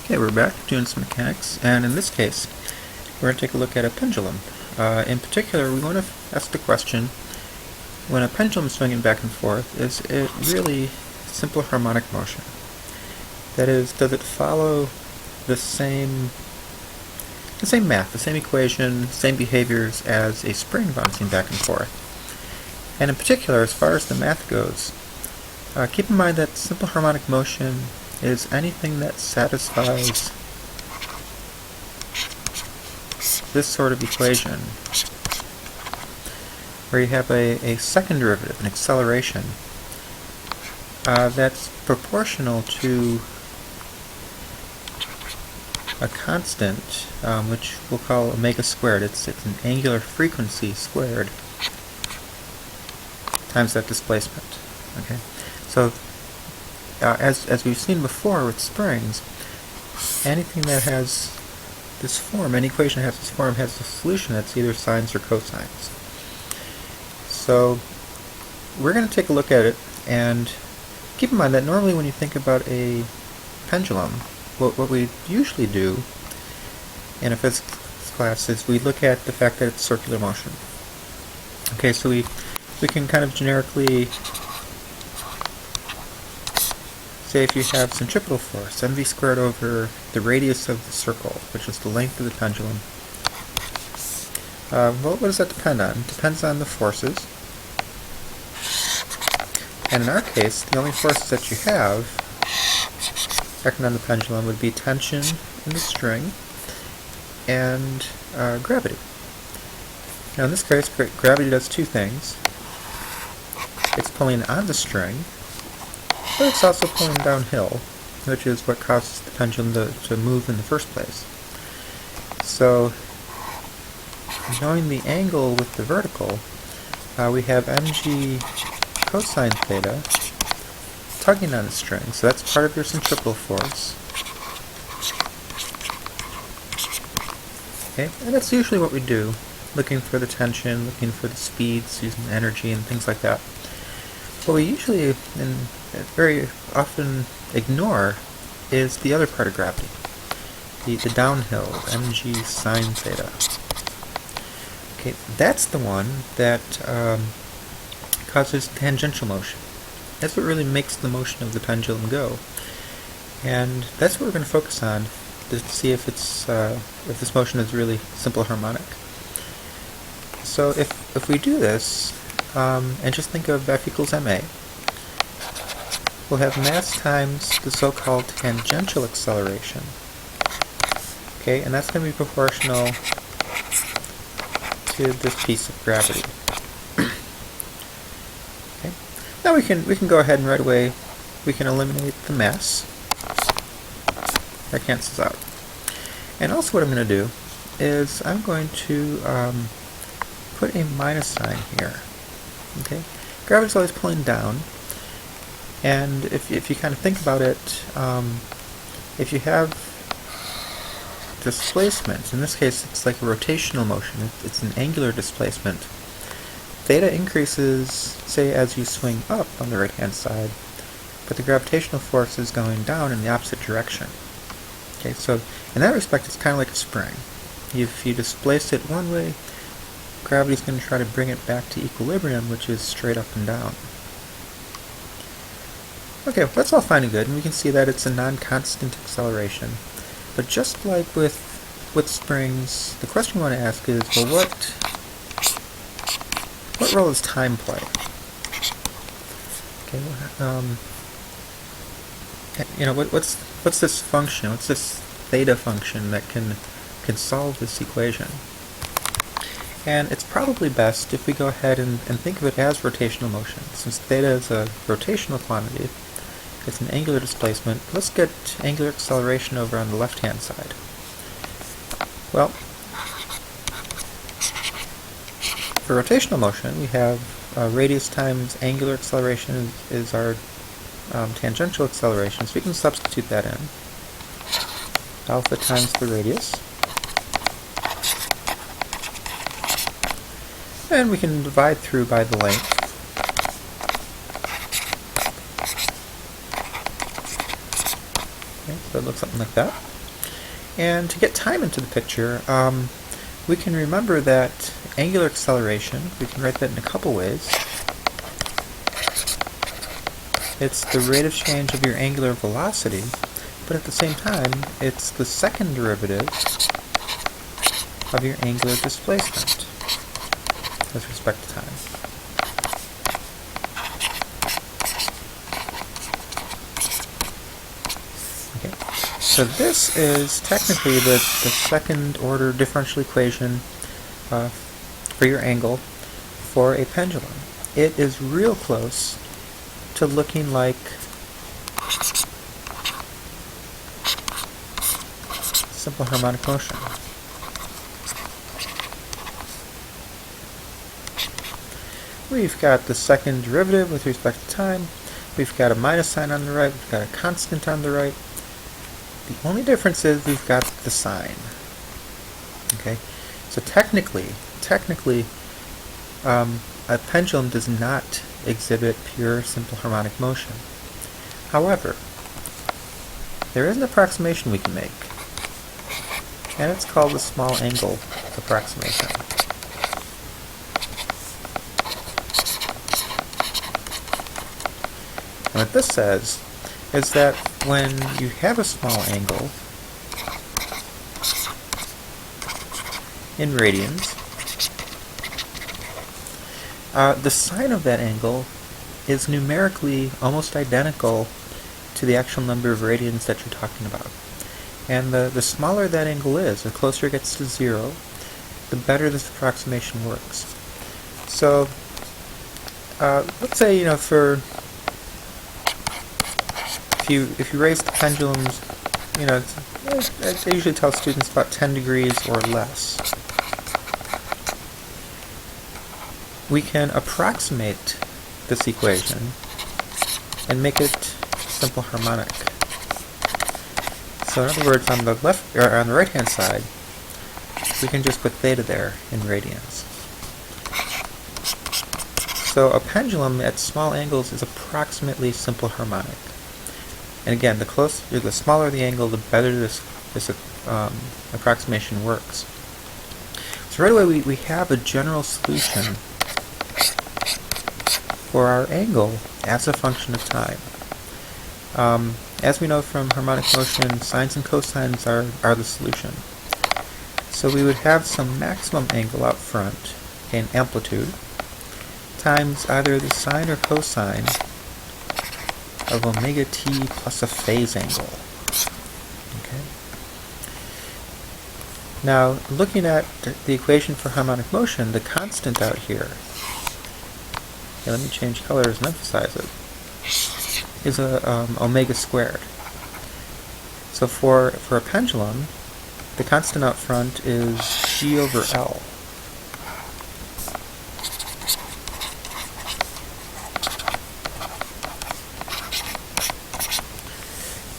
Okay, we're back doing some mechanics, and in this case, we're going to take a look at a pendulum. In particular, we want to ask the question, when a pendulum is swinging back and forth, is it really simple harmonic motion? That is, does it follow the same math, the same equation, same behaviors as a spring bouncing back and forth? And in particular, as far as the math goes, keep in mind that simple harmonic motion is anything that satisfies this sort of equation, where you have a second derivative, an acceleration, that's proportional to a constant, which we'll call omega squared. It's an angular frequency squared times that displacement. Okay, so as we've seen before with springs, anything that has this form, any equation that has this form, has a solution that's either sines or cosines. So we're going to take a look at it, and keep in mind that normally when you think about a pendulum, what we usually do in a physics class is we look at the fact that it's circular motion. Okay, so we can kind of generically say if you have centripetal force, mv squared over the radius of the circle, which is the length of the pendulum. Well, what does that depend on? It depends on the forces. And in our case, the only forces that you have acting on the pendulum would be tension in the string and gravity. Now in this case, gravity does two things. It's pulling on the string, but it's also pulling downhill, which is what causes the pendulum to move in the first place. So, knowing the angle with the vertical, we have mg cosine theta tugging on the string, so that's part of your centripetal force. Okay, and that's usually what we do, looking for the tension, looking for the speeds, using energy and things like that. What we usually and very often ignore is the other part of gravity, the downhill, mg sine theta. Okay, that's the one that causes tangential motion. That's what really makes the motion of the pendulum go, and that's what we're going to focus on to see if this motion is really simple harmonic. So if we do this, and just think of F equals ma, we'll have mass times the so-called tangential acceleration. Okay, and that's going to be proportional to this piece of gravity. Okay, now we can go ahead and right away we can eliminate the mass. That cancels out. And also what I'm going to do is I'm going to put a minus sign here. Okay, gravity's always pulling down, and if you kind of think about it, if you have displacement, in this case it's like a rotational motion, it's an angular displacement, theta increases, say, as you swing up on the right hand side, but the gravitational force is going down in the opposite direction. Okay, so in that respect it's kind of like a spring. If you displace it one way, gravity's going to try to bring it back to equilibrium, which is straight up and down. Okay, well, that's all fine and good, and we can see that it's a non-constant acceleration. But just like with springs, the question we want to ask is, well, what role does time play? Okay, what's this function? What's this theta function that can solve this equation? And it's probably best if we go ahead and think of it as rotational motion. Since theta is a rotational quantity, it's an angular displacement, let's get angular acceleration over on the left-hand side. Well, for rotational motion, we have radius times angular acceleration is our tangential acceleration, so we can substitute that in. Alpha times the radius. And we can divide through by the length. Okay, so it looks something like that. And to get time into the picture, we can remember that angular acceleration, we can write that in a couple ways. It's the rate of change of your angular velocity, but at the same time, it's the second derivative of your angular displacement with respect to time. Okay, so this is technically the second order differential equation for your angle for a pendulum. It is real close to looking like simple harmonic motion. We've got the second derivative with respect to time. We've got a minus sign on the right. We've got a constant on the right. The only difference is we've got the sign. Okay, so technically, a pendulum does not exhibit pure simple harmonic motion. However, there is an approximation we can make, and it's called the small angle approximation. And what this says is that when you have a small angle in radians, the sine of that angle is numerically almost identical to the actual number of radians that you're talking about. And the smaller that angle is, the closer it gets to 0, the better this approximation works. So, let's say, for if you raise the pendulums, I usually tell students about 10 degrees or less. We can approximate this equation and make it simple harmonic. So in other words, on the left or on the right-hand side, we can just put theta there in radians. So a pendulum at small angles is approximately simple harmonic. And again, the smaller the angle, the better this approximation works. So right away we have a general solution for our angle as a function of time. As we know from harmonic motion, sines and cosines are the solution. So we would have some maximum angle out front, in amplitude, times either the sine or cosine of omega t plus a phase angle. Okay. Now, looking at the equation for harmonic motion, the constant out here, let me change colors and emphasize it, is omega squared. So for a pendulum, the constant out front is g over L.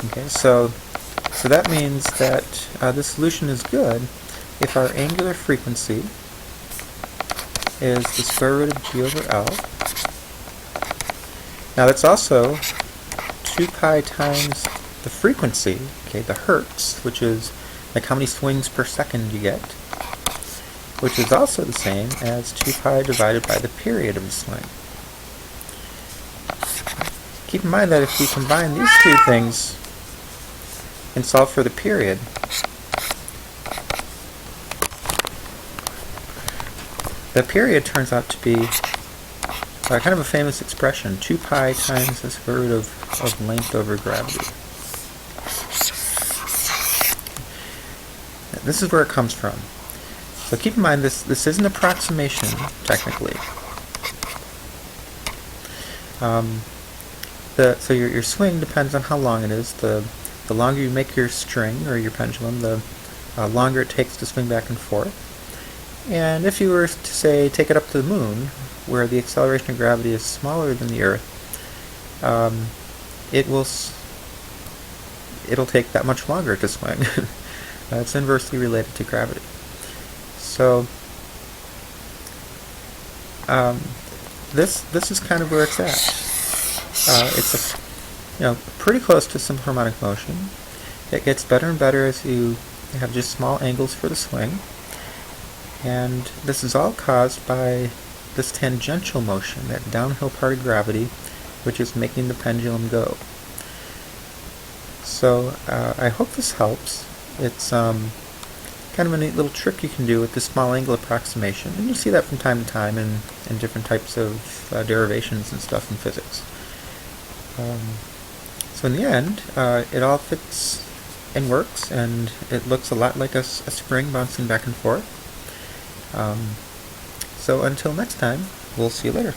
Okay, so that means that the solution is good if our angular frequency is the square root of g over L. Now that's also 2 pi times the frequency, okay, the hertz, which is like how many swings per second you get, which is also the same as 2 pi divided by the period of the swing. Keep in mind that if we combine these two things and solve for the period, the period turns out to be kind of a famous expression, 2 pi times the square root of length over gravity. This is where it comes from. So keep in mind this is an approximation, technically. So your swing depends on how long it is. The longer you make your string or your pendulum, the longer it takes to swing back and forth. And if you were to say take it up to the moon, where the acceleration of gravity is smaller than the Earth, it'll take that much longer to swing. It's inversely related to gravity. So this is kind of where it's at. It's pretty close to simple harmonic motion. It gets better and better as you They have just small angles for the swing. And this is all caused by this tangential motion, that downhill part of gravity, which is making the pendulum go. So I hope this helps. It's kind of a neat little trick you can do with this small angle approximation, and you'll see that from time to time in different types of derivations and stuff in physics. So in the end, it all fits and works, and it looks a lot like a spring bouncing back and forth. So until next time, we'll see you later.